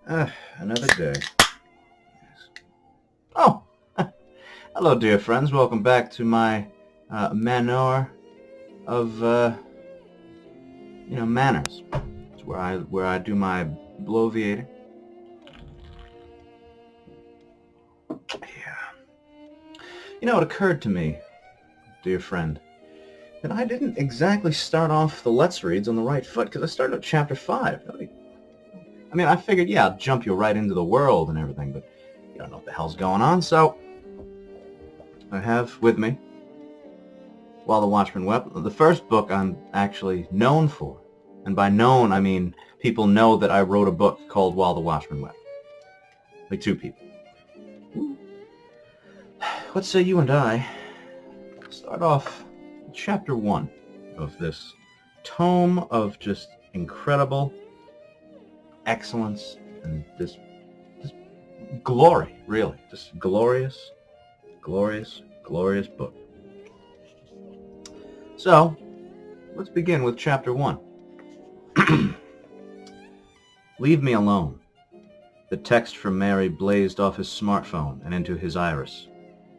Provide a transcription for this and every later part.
Another day. Oh, hello, dear friends. Welcome back to my manor of manners. It's where I do my bloviating. Yeah. It occurred to me, dear friend, that I didn't exactly start off the Let's Reads on the right foot, because I started at Chapter 5. I figured, yeah, I'll jump you right into the world and everything, but you don't know what the hell's going on, so I have with me While the Watchman Wept, the first book I'm actually known for. And by known, I mean people know that I wrote a book called While the Watchman Wept. Like 2 people. What say you and I start off with Chapter 1 of this tome of just incredible excellence and this glory, really. This glorious, glorious, glorious book. So, let's begin with Chapter 1. Leave me alone. The text from Mary blazed off his smartphone and into his iris,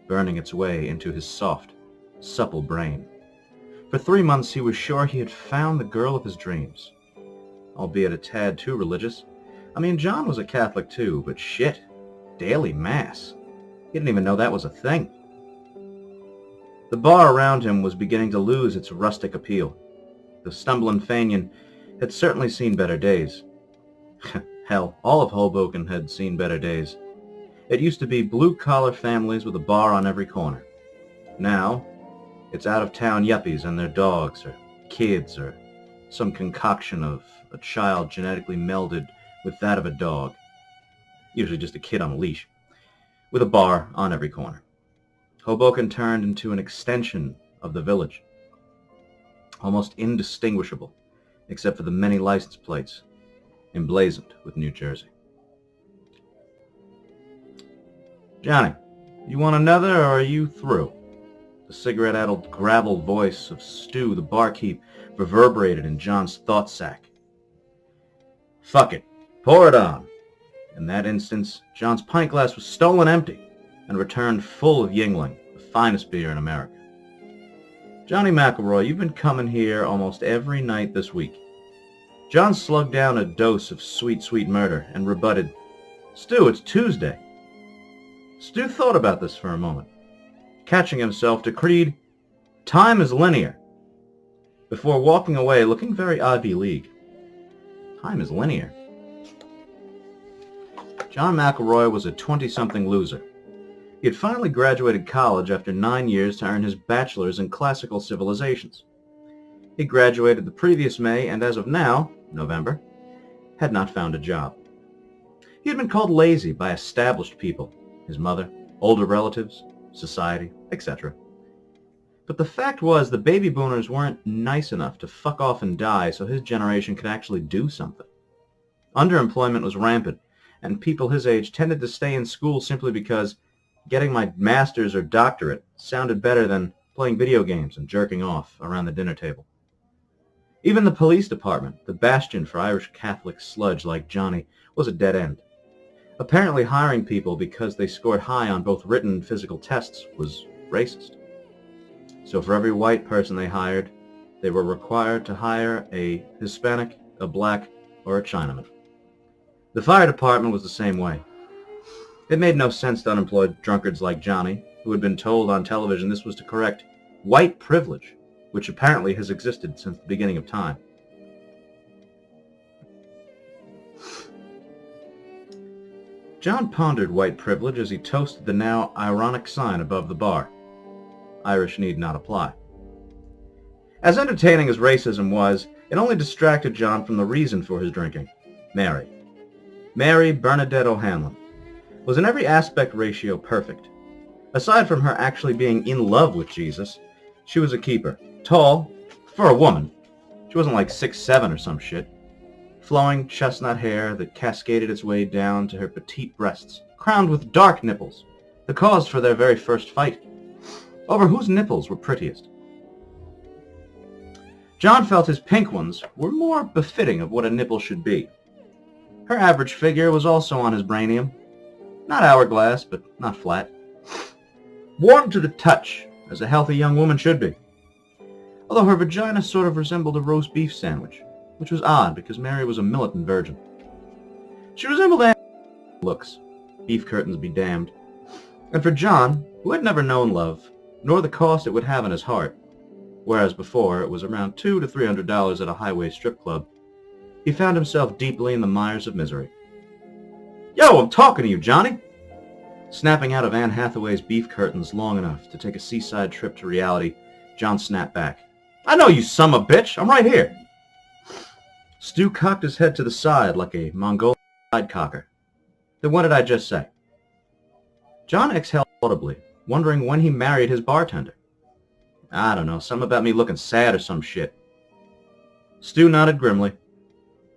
burning its way into his soft, supple brain. For 3 months he was sure he had found the girl of his dreams, albeit a tad too religious. John was a Catholic too, but shit, daily mass. He didn't even know that was a thing. The bar around him was beginning to lose its rustic appeal. The stumbling Fanian had certainly seen better days. Hell, all of Hoboken had seen better days. It used to be blue-collar families with a bar on every corner. Now, it's out-of-town yuppies and their dogs, or kids, or some concoction of a child genetically melded with that of a dog. Usually just a kid on a leash, with a bar on every corner. Hoboken turned into an extension of the village, almost indistinguishable, except for the many license plates emblazoned with New Jersey. Johnny, you want another, or are you through? The cigarette-addled gravel voice of Stu, the barkeep, reverberated in John's thought sack. Fuck it. Pour it on. In that instance, John's pint glass was stolen empty and returned full of Yingling, the finest beer in America. Johnny McElroy, you've been coming here almost every night this week. John slugged down a dose of sweet, sweet murder and rebutted, Stu, it's Tuesday. Stu thought about this for a moment, catching himself, decreed, time is linear, before walking away looking very Ivy League. Time is linear. John McElroy was a 20-something loser. He had finally graduated college after 9 years to earn his bachelor's in classical civilizations. He graduated the previous May and as of now, November, had not found a job. He had been called lazy by established people, his mother, older relatives, society, etc. But the fact was the baby boomers weren't nice enough to fuck off and die so his generation could actually do something. Underemployment was rampant, and people his age tended to stay in school simply because getting my master's or doctorate sounded better than playing video games and jerking off around the dinner table. Even the police department, the bastion for Irish Catholic sludge like Johnny, was a dead end. Apparently hiring people because they scored high on both written and physical tests was racist. So for every white person they hired, they were required to hire a Hispanic, a black, or a Chinaman. The fire department was the same way. It made no sense to unemployed drunkards like Johnny, who had been told on television this was to correct white privilege, which apparently has existed since the beginning of time. John pondered white privilege as he toasted the now ironic sign above the bar. Irish need not apply. As entertaining as racism was, it only distracted John from the reason for his drinking. Mary. Mary Bernadette O'Hanlon was in every aspect ratio perfect. Aside from her actually being in love with Jesus, she was a keeper. Tall, for a woman. She wasn't like 6'7" or some shit. Flowing chestnut hair that cascaded its way down to her petite breasts, crowned with dark nipples, the cause for their very first fight, over whose nipples were prettiest. John felt his pink ones were more befitting of what a nipple should be. Her average figure was also on his brainium. Not hourglass, but not flat. Warm to the touch, as a healthy young woman should be. Although her vagina sort of resembled a roast beef sandwich, which was odd because Mary was a militant virgin. She resembled Anne looks, beef curtains be damned. And for John, who had never known love, nor the cost it would have in his heart, whereas before it was around $200 to $300 at a highway strip club, he found himself deeply in the mires of misery. "Yo, I'm talking to you, Johnny!" Snapping out of Anne Hathaway's beef curtains long enough to take a seaside trip to reality, John snapped back. "I know, you son of a bitch! I'm right here!" Stu cocked his head to the side like a Mongolian sidecocker. "Then what did I just say?" John exhaled audibly, wondering when he married his bartender. "I don't know, something about me looking sad or some shit." Stu nodded grimly.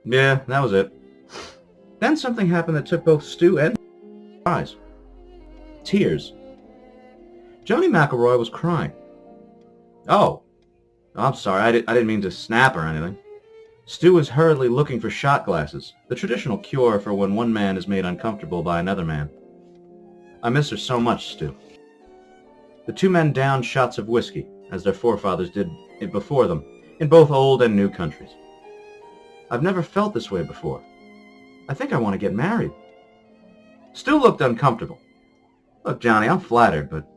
"Yeah, that was it." Then something happened that took both Stu and by surprise. Tears. Johnny McElroy was crying. "Oh, I'm sorry, I didn't mean to snap or anything." Stu was hurriedly looking for shot glasses, the traditional cure for when one man is made uncomfortable by another man. "I miss her so much, Stu." The two men downed shots of whiskey, as their forefathers did it before them, in both old and new countries. "I've never felt this way before. I think I want to get married." Stu looked uncomfortable. "Look, Johnny, I'm flattered, but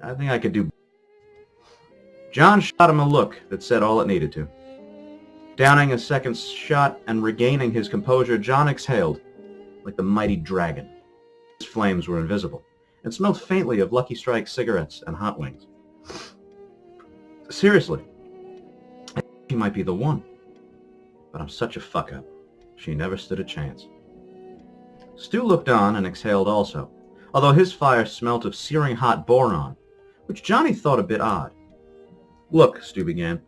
I think I could do." John shot him a look that said all it needed to. Downing a second shot and regaining his composure, John exhaled, like the mighty dragon. His flames were invisible, and smelled faintly of Lucky Strike cigarettes and hot wings. "Seriously, I think he might be the one. But I'm such a fuck-up. She never stood a chance." Stu looked on and exhaled also, although his fire smelt of searing hot boron, which Johnny thought a bit odd. "Look," Stu began,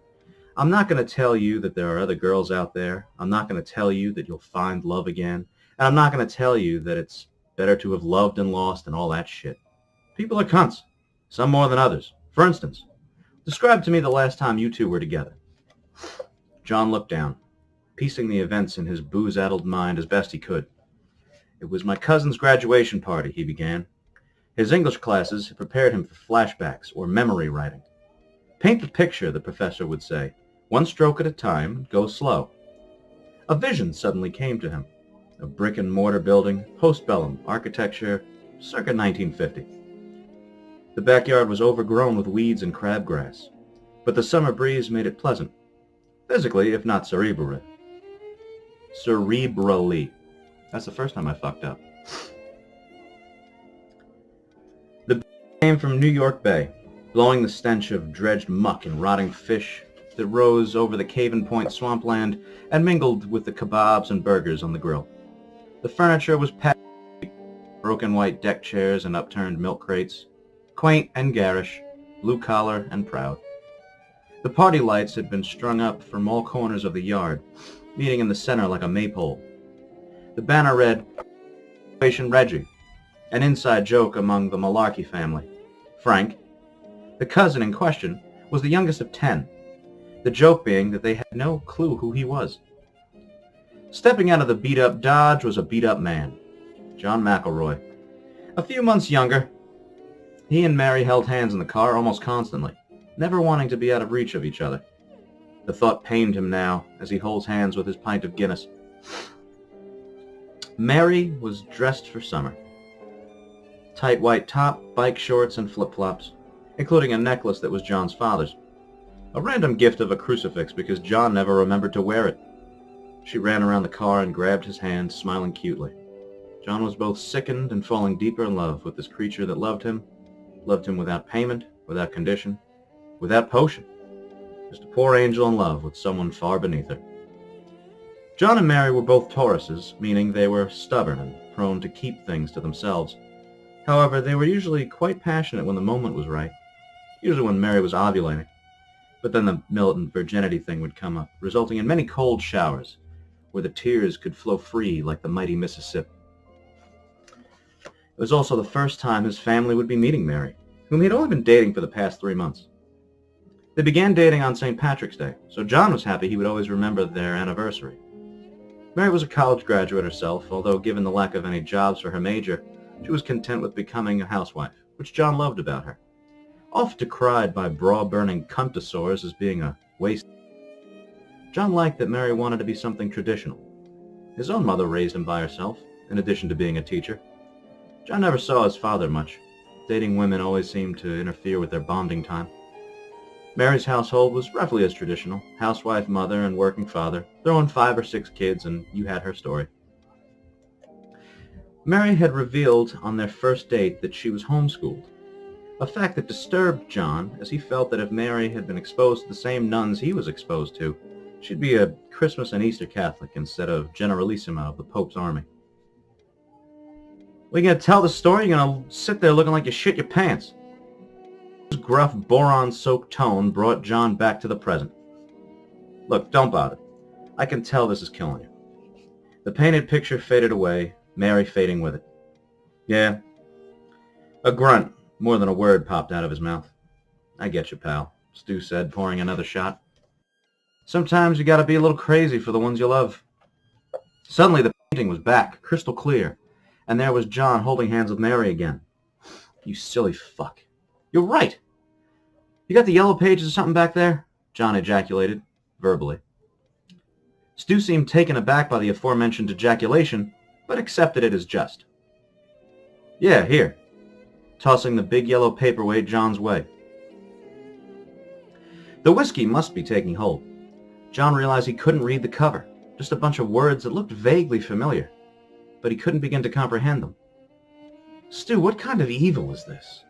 "I'm not going to tell you that there are other girls out there. I'm not going to tell you that you'll find love again. And I'm not going to tell you that it's better to have loved and lost and all that shit. People are cunts, some more than others. For instance, describe to me the last time you two were together." John looked down, piecing the events in his booze-addled mind as best he could. "It was my cousin's graduation party," he began. His English classes had prepared him for flashbacks or memory writing. "Paint the picture," the professor would say. "One stroke at a time, go slow." A vision suddenly came to him. A brick-and-mortar building, post-bellum, architecture, circa 1950. The backyard was overgrown with weeds and crabgrass, but the summer breeze made it pleasant, physically if not cerebrally. That's the first time I fucked up. The came from New York Bay, blowing the stench of dredged muck and rotting fish that rose over the Caven Point swampland and mingled with the kebabs and burgers on the grill. The furniture was packed, broken white deck chairs and upturned milk crates, quaint and garish, blue collar and proud. The party lights had been strung up from all corners of the yard, meeting in the center like a maypole. The banner read, "Operation Reggie," an inside joke among the Malarkey family. Frank, the cousin in question, was the youngest of 10, the joke being that they had no clue who he was. Stepping out of the beat-up Dodge was a beat-up man, John McElroy. A few months younger, he and Mary held hands in the car almost constantly, never wanting to be out of reach of each other. The thought pained him now as he holds hands with his pint of Guinness. Mary was dressed for summer. Tight white top, bike shorts, and flip-flops, including a necklace that was John's father's. A random gift of a crucifix because John never remembered to wear it. She ran around the car and grabbed his hand, smiling cutely. John was both sickened and falling deeper in love with this creature that loved him without payment, without condition, without potion. Just a poor angel in love with someone far beneath her. John and Mary were both Tauruses, meaning they were stubborn and prone to keep things to themselves. However, they were usually quite passionate when the moment was right, usually when Mary was ovulating. But then the militant virginity thing would come up, resulting in many cold showers, where the tears could flow free like the mighty Mississippi. It was also the first time his family would be meeting Mary, whom he had only been dating for the past 3 months. They began dating on St. Patrick's Day, so John was happy he would always remember their anniversary. Mary was a college graduate herself, although given the lack of any jobs for her major, she was content with becoming a housewife, which John loved about her. Oft decried by bra-burning cuntosaurs as being a waste, John liked that Mary wanted to be something traditional. His own mother raised him by herself, in addition to being a teacher. John never saw his father much. Dating women always seemed to interfere with their bonding time. Mary's household was roughly as traditional. Housewife, mother, and working father. Throw in 5 or 6 kids and you had her story. Mary had revealed on their first date that she was homeschooled, a fact that disturbed John, as he felt that if Mary had been exposed to the same nuns he was exposed to, she'd be a Christmas and Easter Catholic instead of Generalissima of the Pope's army. Well, you gonna tell the story? You're gonna sit there looking like you shit your pants. His gruff, boron-soaked tone brought John back to the present. Look, don't bother. I can tell this is killing you. The painted picture faded away, Mary fading with it. Yeah. A grunt, more than a word, popped out of his mouth. I get you, pal, Stu said, pouring another shot. Sometimes you gotta be a little crazy for the ones you love. Suddenly the painting was back, crystal clear, and there was John holding hands with Mary again. You silly fuck. You're right. You got the yellow pages or something back there? John ejaculated, verbally. Stu seemed taken aback by the aforementioned ejaculation, but accepted it as just. Yeah, here. Tossing the big yellow paperweight John's way. The whiskey must be taking hold. John realized he couldn't read the cover, just a bunch of words that looked vaguely familiar, but he couldn't begin to comprehend them. Stu, what kind of evil is this?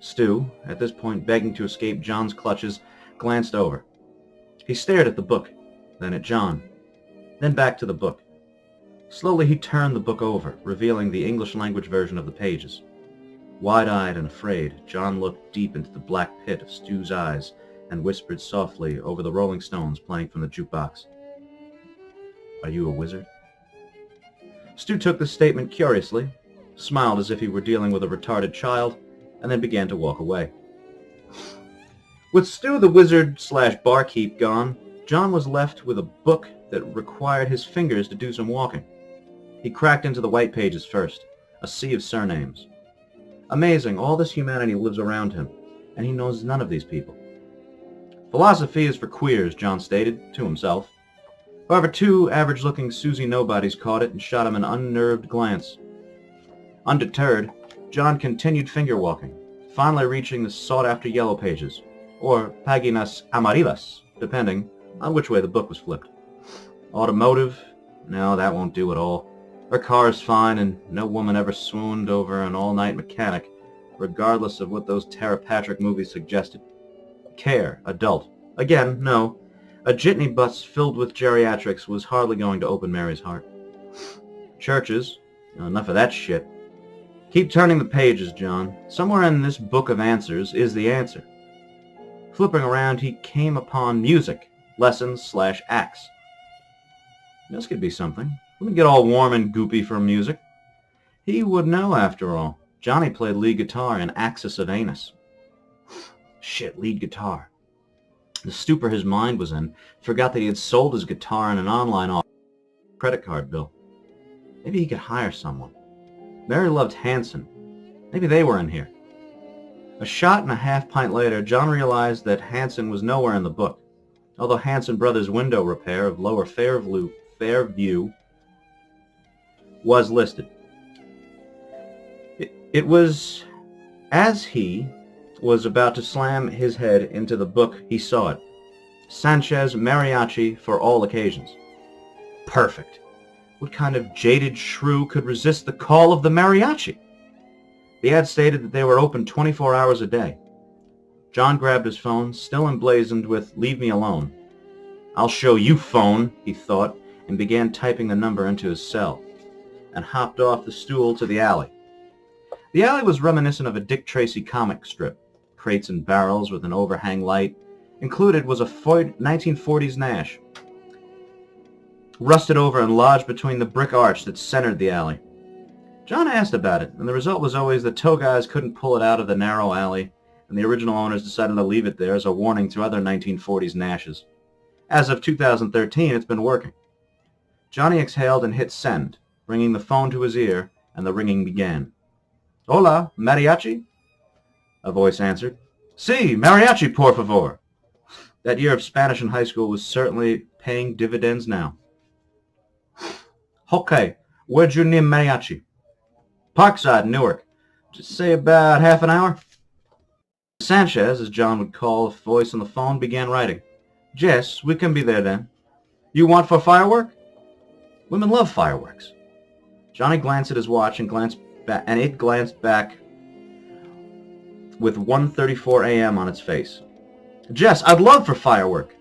Stu, at this point begging to escape John's clutches, glanced over. He stared at the book, then at John, then back to the book. Slowly he turned the book over, revealing the English-language version of the pages. Wide-eyed and afraid, John looked deep into the black pit of Stu's eyes and whispered softly over the Rolling Stones playing from the jukebox. Are you a wizard? Stu took the statement curiously, smiled as if he were dealing with a retarded child, and then began to walk away. With Stu the wizard/barkeep gone, John was left with a book that required his fingers to do some walking. He cracked into the white pages first, a sea of surnames. Amazing, all this humanity lives around him, and he knows none of these people. Philosophy is for queers, John stated, to himself. However, 2 average-looking Susie Nobodies caught it and shot him an unnerved glance. Undeterred, John continued finger-walking, finally reaching the sought-after yellow pages, or páginas amarillas, depending on which way the book was flipped. Automotive? No, that won't do at all. Her car is fine, and no woman ever swooned over an all-night mechanic, regardless of what those Tara Patrick movies suggested. Care, adult. Again, no. A jitney bus filled with geriatrics was hardly going to open Mary's heart. Churches? Enough of that shit. Keep turning the pages, John. Somewhere in this book of answers is the answer. Flipping around, he came upon music, lessons/acts. This could be something. Let me get all warm and goopy for music. He would know, after all. Johnny played lead guitar in Axis of Anus. Shit, lead guitar. The stupor his mind was in forgot that he had sold his guitar in an online credit card bill. Maybe he could hire someone. Mary loved Hanson. Maybe they were in here. A shot and a half pint later, John realized that Hanson was nowhere in the book, although Hanson Brothers window repair of Lower Fairview was listed. It was as he was about to slam his head into the book, he saw it. Sanchez Mariachi for all occasions. Perfect. What kind of jaded shrew could resist the call of the mariachi? The ad stated that they were open 24 hours a day. John grabbed his phone, still emblazoned with "Leave me alone." I'll show you, phone, he thought, and began typing the number into his cell, and hopped off the stool to the alley. The alley was reminiscent of a Dick Tracy comic strip. Crates and barrels with an overhang light. Included was a 1940s Nash, rusted over and lodged between the brick arch that centered the alley. John asked about it, and the result was always that tow guys couldn't pull it out of the narrow alley, and the original owners decided to leave it there as a warning to other 1940s Nashes. As of 2013, it's been working. Johnny exhaled and hit send, bringing the phone to his ear, and the ringing began. "Hola, mariachi?" a voice answered. "Si, mariachi, por favor." That year of Spanish in high school was certainly paying dividends now. "Okay, where'd you need mariachi?" "Parkside, Newark. Just say about half an hour." Sanchez, as John would call a voice on the phone, began writing. "Yes, we can be there then. You want for firework?" Women love fireworks. Johnny glanced at his watch and it glanced back with 1:34 a.m. on its face. "Jess, I'd love for firework."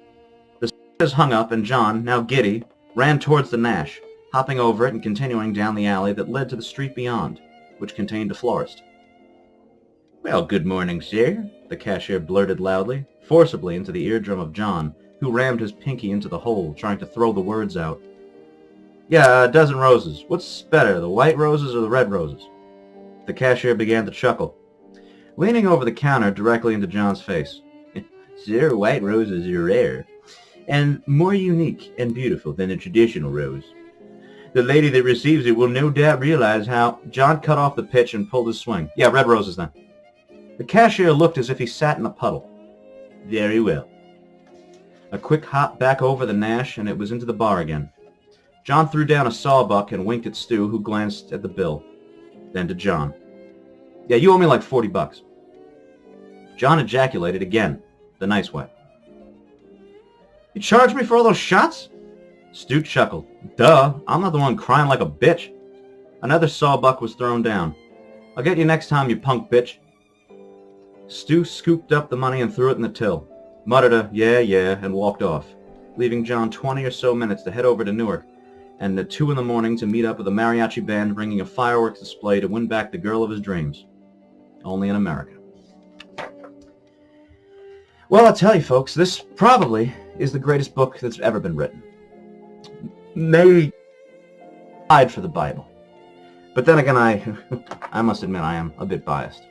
The Sanchez hung up, and John, now giddy, ran towards the Nash, hopping over it and continuing down the alley that led to the street beyond, which contained a florist. "Well, good morning, sir," the cashier blurted loudly, forcibly into the eardrum of John, who rammed his pinky into the hole, trying to throw the words out. "Yeah, a dozen roses. What's better, the white roses or the red roses?" The cashier began to chuckle, leaning over the counter directly into John's face. "Sir, white roses are rare, and more unique and beautiful than a traditional rose. The lady that receives it will no doubt realize how—" John cut off the pitch and pulled his swing. "Yeah, red roses then." The cashier looked as if he sat in a puddle. "Very well." A quick hop back over the Nash, and it was into the bar again. John threw down a sawbuck and winked at Stu, who glanced at the bill. Then to John. "Yeah, you owe me like $40. John ejaculated again, the nice way. "You charged me for all those shots?" Stu chuckled. "Duh, I'm not the one crying like a bitch." Another sawbuck was thrown down. "I'll get you next time, you punk bitch." Stu scooped up the money and threw it in the till, muttered a yeah, and walked off, leaving John 20 or so minutes to head over to Newark, and at 2 in the morning to meet up with a mariachi band bringing a fireworks display to win back the girl of his dreams. Only in America. Well, I'll tell you folks, this probably is the greatest book that's ever been written. Maybe tied for the Bible. But then again, I must admit I am a bit biased.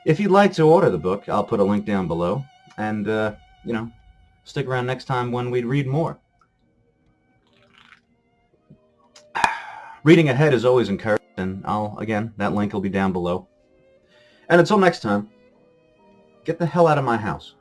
If you'd like to order the book, I'll put a link down below, and, stick around next time when we read more. Reading ahead is always encouraged, and that link will be down below. And until next time, get the hell out of my house.